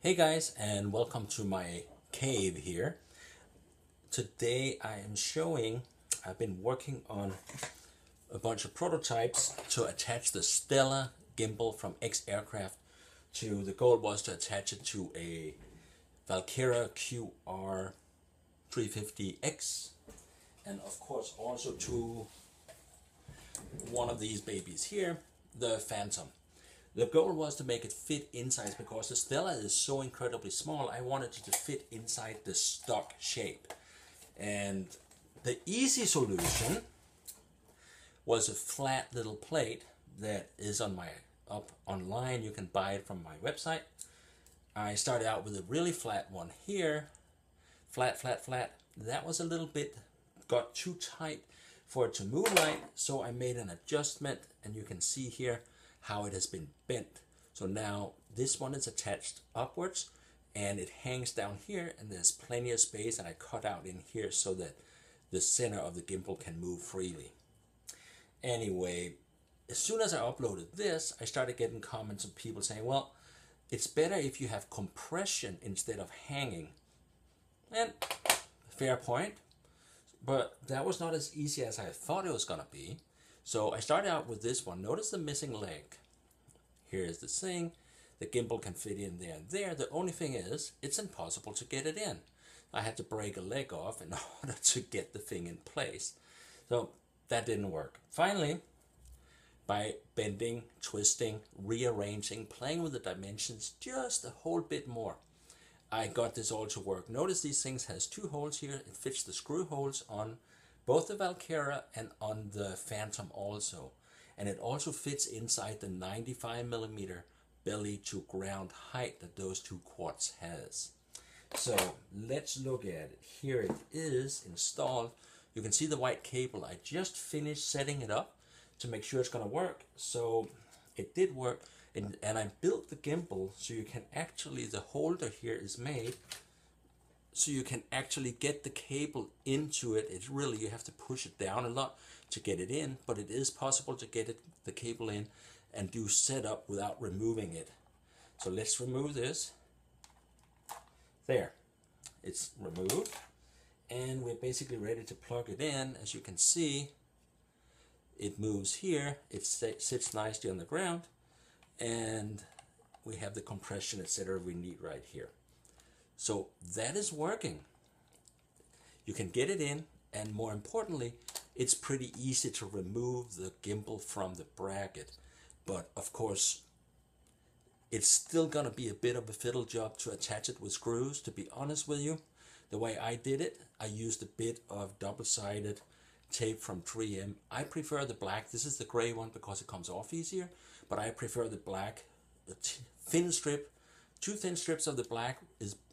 Hey guys, and welcome to my cave here. Today I am showing, I've been working on a bunch of prototypes to attach the STELLA gimbal from X Aircraft to, the goal was to attach it to a Walkera QR 350X, and of course also to one of these babies here, the Phantom. The goal was to make it fit inside because the STELLA is so incredibly small. I wanted it to fit inside the stock shape. And the easy solution was a flat little plate that is up online. You can buy it from my website. I started out with a really flat one here. Flat. That was a little bit, got too tight for it to move right. So I made an adjustment, and you can see here how it has been bent. So now this one is attached upwards and it hangs down here, and there's plenty of space, and I cut out in here so that the center of the gimbal can move freely. Anyway, as soon as I uploaded this, I started getting comments of people saying, well, it's better if you have compression instead of hanging. And fair point, but that was not as easy as I thought it was gonna be. So I started out with this one. Notice the missing leg. Here is the thing. The gimbal can fit in there and there. The only thing is, it's impossible to get it in. I had to break a leg off in order to get the thing in place. So that didn't work. Finally, by bending, twisting, rearranging, playing with the dimensions just a whole bit more, I got this all to work. Notice these things has two holes here. It fits the screw holes on both the Walkera and on the Phantom also. And it also fits inside the 95mm belly to ground height that those two quads has. So let's look at it. Here it is installed. You can see the white cable. I just finished setting it up to make sure it's going to work. So it did work. And I built the gimbal so you can actually, the holder here is made so you can actually get the cable into it. It's really, you have to push it down a lot to get it in, but it is possible to get the cable in and do setup without removing it. So let's remove this. There, it's removed, and we're basically ready to plug it in. As you can see, it moves here, it sits nicely on the ground, and we have the compression, etc. we need right here. So that is working. You can get it in, and more importantly, it's pretty easy to remove the gimbal from the bracket. But of course, it's still gonna be a bit of a fiddle job to attach it with screws, to be honest with you. The way I did it, I used a bit of double-sided tape from 3M. I prefer the black. This is the gray one because it comes off easier, but I prefer the black, thin strip. 2 thin strips of the black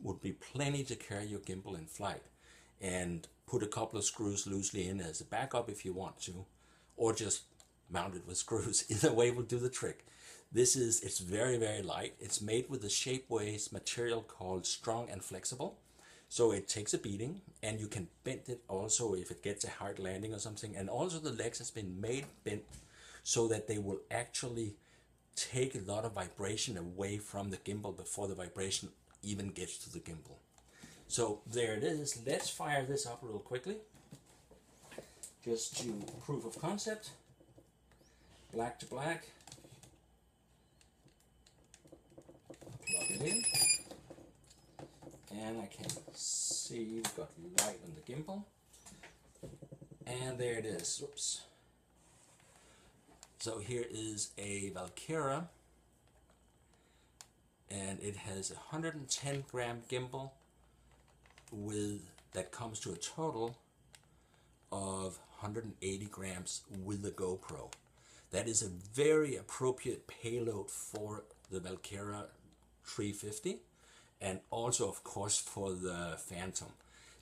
would be plenty to carry your gimbal in flight, and put a couple of screws loosely in as a backup if you want to, or just mount it with screws. Either way will do the trick. It's very, very light. It's made with a Shapeways material called Strong and Flexible. So it takes a beating, and you can bend it also if it gets a hard landing or something. And also the legs has been bent so that they will actually take a lot of vibration away from the gimbal before the vibration even gets to the gimbal. So there it is. Let's fire this up real quickly. Just to proof of concept. Black to black. Plug it in. And I can see we've got light on the gimbal. And there it is. Oops. So here is a Walkera, and it has a 110 gram gimbal that comes to a total of 180 grams with the GoPro. That is a very appropriate payload for the Walkera 350, and also of course for the Phantom.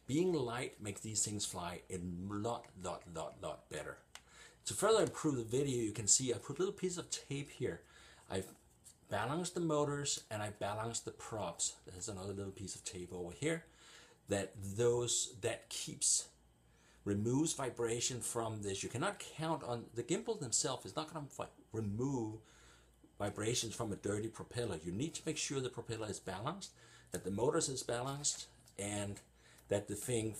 Being light makes these things fly a lot better. To further improve the video, you can see I put a little piece of tape here. I've balanced the motors and I balanced the props. There's another little piece of tape over here that removes vibration from this. You cannot count on the gimbal themselves. It's not going to remove vibrations from a dirty propeller. You need to make sure the propeller is balanced, that the motors is balanced, and that the thing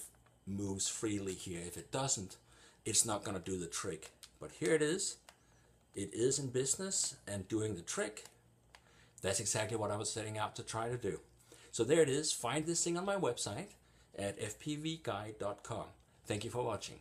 moves freely here. If it doesn't, it's not going to do the trick. But here it is. It is in business and doing the trick. That's exactly what I was setting out to try to do. So there it is. Find this thing on my website at fpvguide.com. Thank you for watching.